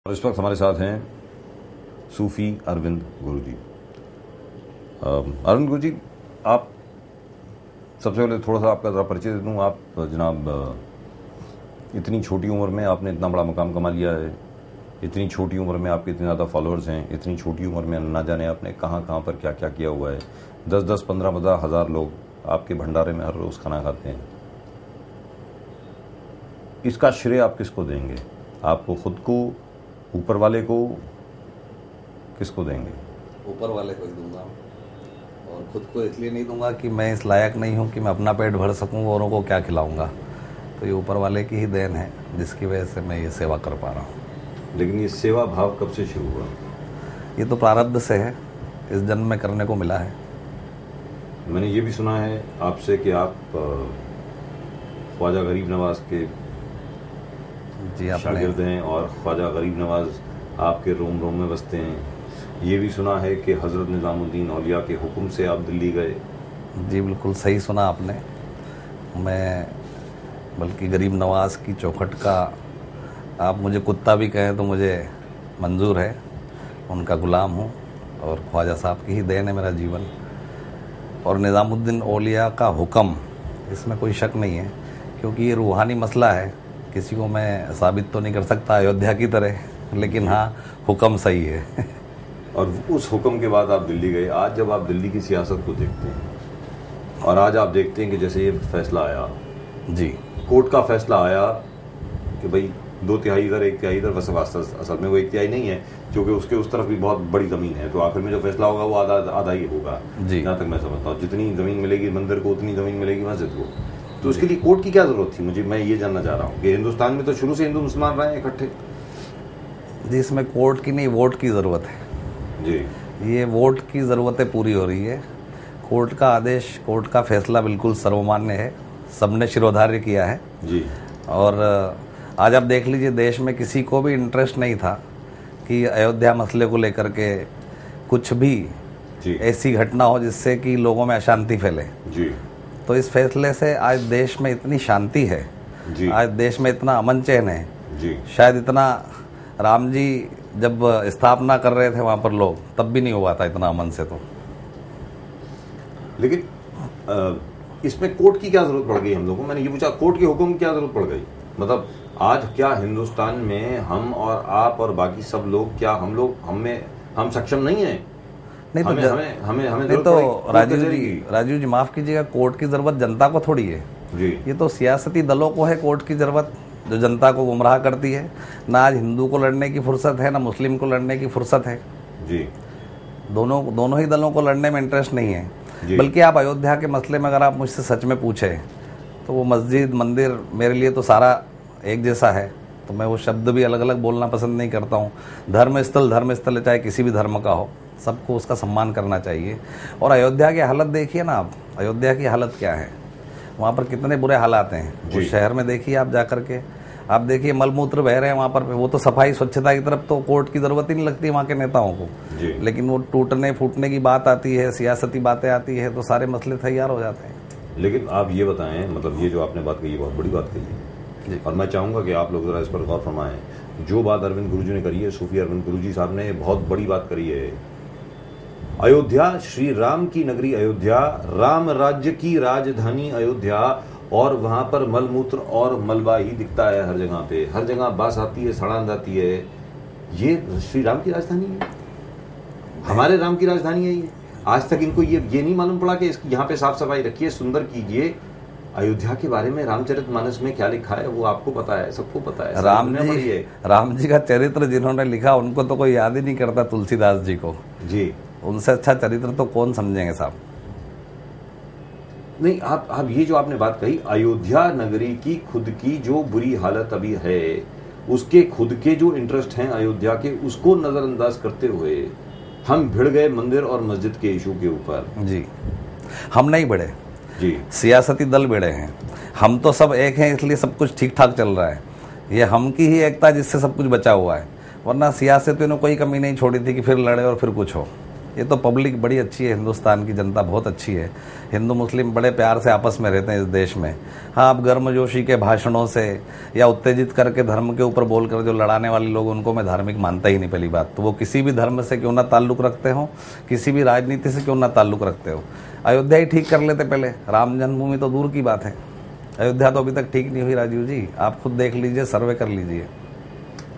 और इस वक्त हमारे साथ हैं सूफी अरविंद गुरुजी। अरविंद गुरुजी, आप सबसे पहले थोड़ा सा आपका ज़रा परिचय दे दूँ। आप जनाब इतनी छोटी उम्र में आपने इतना बड़ा मुकाम कमा लिया है, इतनी छोटी उम्र में आपके इतने ज़्यादा फॉलोअर्स हैं, इतनी छोटी उम्र में ना जाने आपने कहाँ कहाँ पर क्या क्या किया हुआ है। 10-10, 15-15 हज़ार लोग आपके भंडारे में हर रोज़ खाना खाते हैं। इसका श्रेय आप किसको देंगे? आपको खुद को, ऊपर वाले को, किसको देंगे? ऊपर वाले को ही दूंगा, और खुद को इसलिए नहीं दूंगा कि मैं इस लायक नहीं हूं कि मैं अपना पेट भर सकूं, औरों को क्या खिलाऊंगा। तो ये ऊपर वाले की ही देन है जिसकी वजह से मैं ये सेवा कर पा रहा हूं। लेकिन ये सेवा भाव कब से शुरू हुआ? ये तो प्रारब्ध से है, इस जन्म में करने को मिला है। मैंने ये भी सुना है आपसे कि आप ख्वाजा गरीब नवाज के शागिर्द हैं और ख्वाजा गरीब नवाज आपके रोम रोम में बसते हैं। ये भी सुना है कि हज़रत निज़ामुद्दीन औलिया के हुक्म से आप दिल्ली गए। जी बिल्कुल सही सुना आपने। मैं बल्कि गरीब नवाज की चौखट का, आप मुझे कुत्ता भी कहें तो मुझे मंजूर है, उनका गुलाम हूँ और ख्वाजा साहब की ही देन है मेरा जीवन। और निज़ामुद्दीन औलिया का हुक्म, इसमें कोई शक नहीं है, क्योंकि ये रूहानी मसला है। किसी को मैं साबित तो नहीं कर सकता अयोध्या की तरह, लेकिन हाँ हुक्म सही है। और उस हुक्म के बाद आप दिल्ली गए। आज जब आप दिल्ली की सियासत को देखते हैं और आज आप देखते हैं कि जैसे ये फैसला आया, जी कोर्ट का फैसला आया कि भाई 2/3 इधर 1/3 इधर, बस असल में वो 1/3 नहीं है, क्योंकि उसके उस तरफ भी बहुत बड़ी ज़मीन है। तो आखिर में जो फैसला होगा वो आधा ही होगा, जहाँ तक मैं समझता हूँ। जितनी ज़मीन मिलेगी मंदिर को, उतनी ज़मीन मिलेगी मस्जिद को। तो उसके लिए कोर्ट की क्या ज़रूरत थी? मैं ये जानना चाह रहा हूँ कि हिंदुस्तान में तो शुरू से हिंदू मुसलमान रहे हैं इकट्ठे। जी, इसमें कोर्ट की नहीं, वोट की ज़रूरत है। जी, ये वोट की ज़रूरतें पूरी हो रही है। कोर्ट का आदेश, कोर्ट का फैसला बिल्कुल सर्वमान्य है, सबने शिरोधार्य किया है। जी। और आज आप देख लीजिए, देश में किसी को भी इंटरेस्ट नहीं था कि अयोध्या मसले को लेकर के कुछ भी ऐसी घटना हो जिससे कि लोगों में अशांति फैले। जी। तो इस फैसले से आज देश में इतनी शांति है, आज देश में इतना अमन चैन है। जी। शायद इतना, राम जी जब स्थापना कर रहे थे वहाँ पर लोग, तब भी नहीं हुआ था इतना अमन से। तो लेकिन इसमें कोर्ट की क्या जरूरत पड़ गई हम लोगों को? मैंने ये पूछा, कोर्ट के हुक्म की क्या जरूरत पड़ गई? मतलब आज क्या हिंदुस्तान में हम और आप और बाकी सब लोग, क्या हम सक्षम नहीं है? नहीं हमें, तो हमें नहीं तो राजीव जी माफ कीजिएगा, कोर्ट की जरूरत जनता को थोड़ी है जी। ये तो सियासती दलों को है कोर्ट की जरूरत, जो जनता को गुमराह करती है। ना आज हिंदू को लड़ने की फुर्सत है, ना मुस्लिम को लड़ने की फुर्सत है। जी। दोनों ही दलों को लड़ने में इंटरेस्ट नहीं है। बल्कि आप अयोध्या के मसले में अगर आप मुझसे सच में पूछे तो वो मस्जिद मंदिर मेरे लिए तो सारा एक जैसा है। तो मैं वो शब्द भी अलग अलग बोलना पसंद नहीं करता हूँ। धर्म स्थल चाहे किसी भी धर्म का हो, सबको उसका सम्मान करना चाहिए। और अयोध्या की हालत देखिए ना आप, अयोध्या की हालत क्या है, वहाँ पर कितने बुरे हालात हैं। उस शहर में देखिए आप जा करके, आप देखिए मलमूत्र बह रहे हैं वहाँ पर। वो तो सफाई स्वच्छता की तरफ तो कोर्ट की ज़रूरत ही नहीं लगती वहाँ के नेताओं को, लेकिन वो टूटने फूटने की बात आती है, सियासती बातें आती है, तो सारे मसले तैयार हो जाते हैं। लेकिन आप ये बताएं, मतलब ये जो आपने बात कही बहुत बड़ी बात कही है, और मैं चाहूँगा कि आप लोग ज़रा इस पर गौर फरमाएं। जो बात अरविंद गुरुजी ने करी है, सूफी अरविंद गुरुजी साहब ने बहुत बड़ी बात करी है। अयोध्या, श्री राम की नगरी अयोध्या, राम राज्य की राजधानी अयोध्या, और वहां पर मलमूत्र और मलबा ही दिखता है हर जगह पे। हर जगह बास आती है, सड़ांध आती है। ये श्री राम की राजधानी है, हमारे राम की राजधानी है ये। आज तक इनको ये नहीं मालूम पड़ा कि यहाँ पे साफ सफाई रखिए, सुंदर कीजिए। अयोध्या के बारे में रामचरितमानस में क्या लिखा है वो आपको पता है, सबको पता है। राम जी का चरित्र जिन्होंने लिखा उनको तो कोई याद ही नहीं करता, तुलसीदास जी को। जी। उनसे अच्छा चरित्र तो कौन समझेंगे साहब। नहीं, आप ये जो आपने बात कही, अयोध्या नगरी की खुद की जो बुरी हालत अभी है, उसके खुद के जो इंटरेस्ट हैं अयोध्या के, उसको नजरअंदाज करते हुए हम भिड़ गए मंदिर और मस्जिद के इशू के ऊपर। जी, हम नहीं भिड़े जी, सियासती दल भिड़े हैं। हम तो सब एक हैं, इसलिए सब कुछ ठीक ठाक चल रहा है। ये हम की ही एकता जिससे सब कुछ बचा हुआ है, वरना सियासत ने कोई कमी नहीं छोड़ी थी कि फिर लड़े और फिर कुछ हो। ये तो पब्लिक बड़ी अच्छी है, हिंदुस्तान की जनता बहुत अच्छी है, हिंदू मुस्लिम बड़े प्यार से आपस में रहते हैं इस देश में। हाँ, आप गर्मजोशी के भाषणों से या उत्तेजित करके धर्म के ऊपर बोलकर जो लड़ाने वाले लोग, उनको मैं धार्मिक मानता ही नहीं। पहली बात तो वो किसी भी धर्म से क्यों ना ताल्लुक़ रखते हो, किसी भी राजनीति से क्यों ना ताल्लुक़ रखते हो। अयोध्या ही ठीक कर लेते पहले, राम जन्मभूमि तो दूर की बात है, अयोध्या तो अभी तक ठीक नहीं हुई। राजीव जी, आप खुद देख लीजिए, सर्वे कर लीजिए।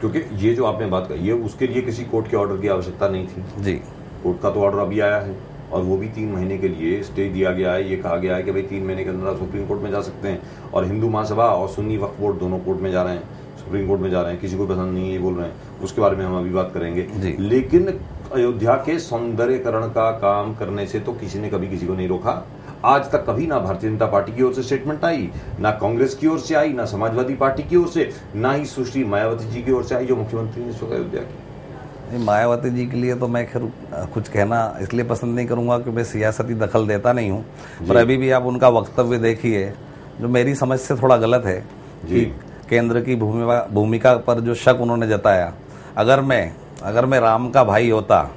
क्योंकि ये जो आपने बात कही है, उसके लिए किसी कोर्ट के ऑर्डर की आवश्यकता नहीं थी जी। कोर्ट का तो ऑर्डर अभी आया है, और वो भी 3 महीने के लिए स्टे दिया गया है। ये कहा गया है कि भाई 3 महीने के अंदर आप सुप्रीम कोर्ट में जा सकते हैं, और हिंदू महासभा और सुन्नी वक्फ बोर्ड दोनों कोर्ट में जा रहे हैं, सुप्रीम कोर्ट में जा रहे हैं। किसी को पसंद नहीं है ये बोल रहे हैं, उसके बारे में हम अभी बात करेंगे। लेकिन अयोध्या के सौंदर्यकरण का काम करने से तो किसी ने कभी किसी को नहीं रोका। आज तक कभी ना भारतीय जनता पार्टी की ओर से स्टेटमेंट आई, ना कांग्रेस की ओर से आई, ना समाजवादी पार्टी की ओर से, ना ही सुश्री मायावती जी की ओर से आई, जो मुख्यमंत्री इस वक्त अयोध्या की। मायावती जी के लिए तो मैं खैर कुछ कहना इसलिए पसंद नहीं करूंगा कि मैं सियासती दखल देता नहीं हूं, पर अभी भी आप उनका वक्तव्य देखिए, जो मेरी समझ से थोड़ा गलत है कि केंद्र की भूमिका पर जो शक उन्होंने जताया, अगर मैं राम का भाई होता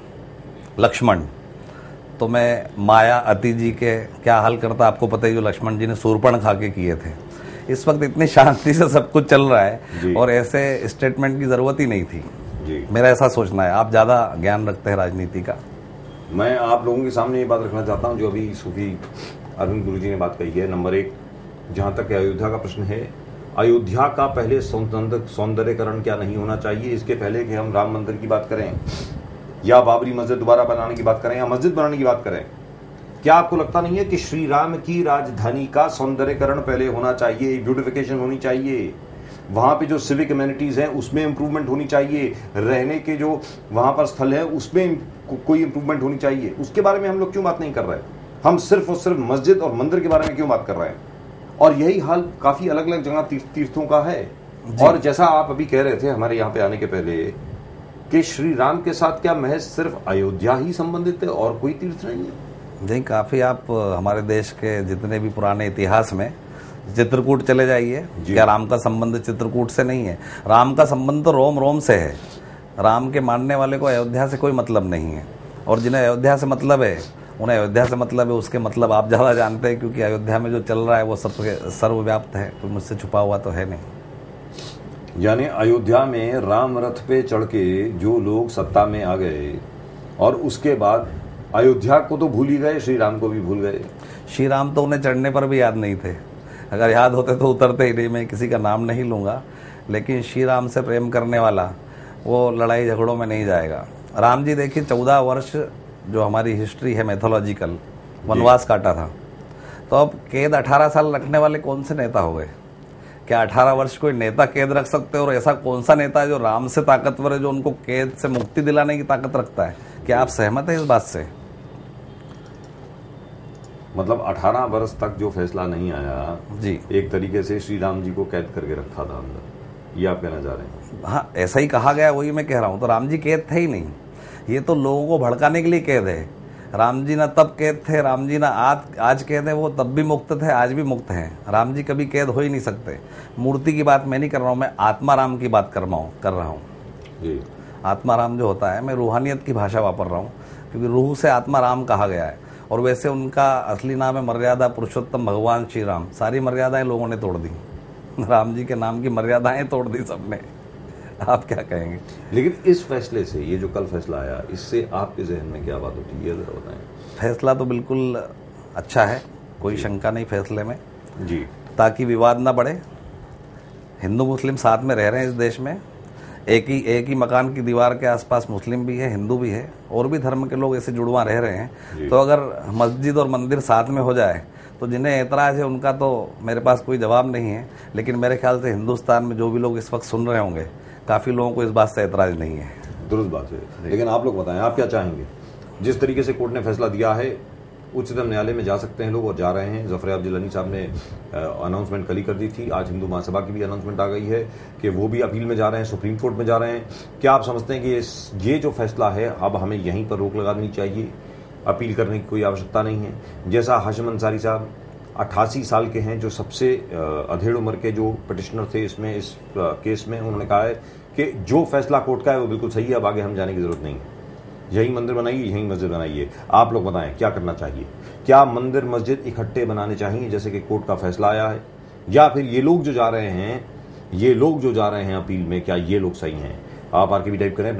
लक्ष्मण, तो मैं माया अति जी के क्या हाल करता आपको पता ही, जो लक्ष्मण जी ने सूरपण खा के किए थे। इस वक्त इतनी शांति से सब कुछ चल रहा है और ऐसे स्टेटमेंट की जरूरत ही नहीं थी जी। मेरा ऐसा सोचना है। आप ज्यादा ज्ञान रखते हैं राजनीति का। मैं आप लोगों के सामने ये बात रखना चाहता हूं, जो अभी सूफी अरविंद गुरुजी ने बात कही है। नंबर 1, जहां तक अयोध्या का प्रश्न है, अयोध्या का पहले सौंदर्यकरण क्या नहीं होना चाहिए, इसके पहले कि हम राम मंदिर की बात करें या बाबरी मस्जिद दोबारा बनाने की बात करें या मस्जिद बनाने की बात करें, क्या आपको लगता नहीं है कि श्री राम की राजधानी का सौंदर्यकरण पहले होना चाहिए, ब्यूटिफिकेशन होनी चाहिए, वहां पे जो सिविक एमेनिटीज हैं उसमें इंप्रूवमेंट होनी चाहिए, रहने के जो वहां पर स्थल है उसमें कोई इंप्रूवमेंट होनी चाहिए। उसके बारे में हम लोग क्यों बात नहीं कर रहे हैं? हम सिर्फ और सिर्फ मस्जिद और मंदिर के बारे में क्यों बात कर रहे हैं? और यही हाल काफी अलग अलग जगह तीर्थों का है। और जैसा आप अभी कह रहे थे हमारे यहाँ पे आने के पहले कि श्री राम के साथ क्या महज सिर्फ अयोध्या ही संबंधित है और कोई तीर्थ नहीं है? जी, काफी आप हमारे देश के जितने भी पुराने इतिहास में चित्रकूट चले जाइए, क्या राम का संबंध चित्रकूट से नहीं है? राम का संबंध तो रोम रोम से है। राम के मानने वाले को अयोध्या से कोई मतलब नहीं है, और जिन्हें अयोध्या से मतलब है उन्हें अयोध्या से मतलब है। उसके मतलब आप ज़्यादा जानते हैं, क्योंकि अयोध्या में जो चल रहा है वो सर्वव्याप्त है, कोई मुझसे छुपा हुआ तो है नहीं। यानी अयोध्या में राम रथ पे चढ़ के जो लोग सत्ता में आ गए और उसके बाद अयोध्या को तो भूल ही गए, श्री राम को भी भूल गए। श्री राम तो उन्हें चढ़ने पर भी याद नहीं थे, अगर याद होते तो उतरते ही नहीं। मैं किसी का नाम नहीं लूँगा, लेकिन श्री राम से प्रेम करने वाला वो लड़ाई झगड़ों में नहीं जाएगा। राम जी देखिए, 14 वर्ष जो हमारी हिस्ट्री है मैथोलॉजिकल, वनवास काटा था, तो अब कैद 18 साल रखने वाले कौन से नेता हो गए? क्या 18 वर्ष कोई नेता कैद रख सकते हैं? और ऐसा कौन सा नेता है जो राम से ताकतवर है, जो उनको कैद से मुक्ति दिलाने की ताकत रखता है? क्या आप सहमत हैं इस बात से? मतलब 18 वर्ष तक जो फैसला नहीं आया जी, एक तरीके से श्री राम जी को कैद करके रखा था अंदर, ये आप कहना चाह रहे हैं? हाँ, ऐसा ही कहा गया, वही मैं कह रहा हूँ। तो राम जी कैद थे ही नहीं, ये तो लोगों को भड़काने के लिए कैद है। राम जी ना तब कैद थे, राम जी ना आज कैद है, वो तब भी मुक्त थे, आज भी मुक्त हैं। राम जी कभी कैद हो ही नहीं सकते। मूर्ति की बात मैं नहीं कर रहा हूँ, मैं आत्मा राम की बात कर रहा हूँ जी। आत्मा राम जो होता है, मैं रूहानियत की भाषा वापर रहा हूँ, क्योंकि रूह से आत्मा राम कहा गया है। और वैसे उनका असली नाम है मर्यादा पुरुषोत्तम भगवान श्री राम। सारी मर्यादाएं लोगों ने तोड़ दी, राम जी के नाम की मर्यादाएं तोड़ दी सबने। आप क्या कहेंगे? लेकिन इस फैसले से, ये जो कल फैसला आया, इससे आपके जहन में क्या बात होती है, ये जरा बताएं। फैसला तो बिल्कुल अच्छा है, कोई शंका नहीं फैसले में जी, ताकि विवाद ना बढ़े। हिंदू मुस्लिम साथ में रह रहे हैं इस देश में, एक ही मकान की दीवार के आसपास मुस्लिम भी है, हिंदू भी है, और भी धर्म के लोग ऐसे जुड़वा रह रहे हैं। तो अगर मस्जिद और मंदिर साथ में हो जाए तो जिन्हें ऐतराज़ है उनका तो मेरे पास कोई जवाब नहीं है। लेकिन मेरे ख्याल से हिंदुस्तान में जो भी लोग इस वक्त सुन रहे होंगे, काफ़ी लोगों को इस बात से ऐतराज़ नहीं है। दुरुस्त बात है। लेकिन आप लोग बताएं, आप क्या चाहेंगे? जिस तरीके से कोर्ट ने फैसला दिया है, उच्चतम न्यायालय में जा सकते हैं लोग और जा रहे हैं। ज़फ़र जिलानी साहब ने अनाउंसमेंट कल ही कर दी थी, आज हिंदू महासभा की भी अनाउंसमेंट आ गई है कि वो भी अपील में जा रहे हैं, सुप्रीम कोर्ट में जा रहे हैं। क्या आप समझते हैं कि ये जो फैसला है, अब हमें यहीं पर रोक लगा देनी चाहिए, अपील करने की कोई आवश्यकता नहीं है? जैसा हाशिम अंसारी साहब 88 साल के हैं, जो सबसे अधेड़ उम्र के जो पिटिशनर थे इस केस में, उन्होंने कहा है कि जो फैसला कोर्ट का है वो बिल्कुल सही है, अब आगे हम जाने की जरूरत नहीं है। यही मंदिर बनाइए, यही मस्जिद बनाइए। आप लोग बताएं क्या करना चाहिए? क्या मंदिर मस्जिद इकट्ठे बनाने चाहिए जैसे कि कोर्ट का फैसला आया है, या फिर ये लोग जो जा रहे हैं अपील में, क्या ये लोग सही हैं? आप आरकेबी टाइप करें।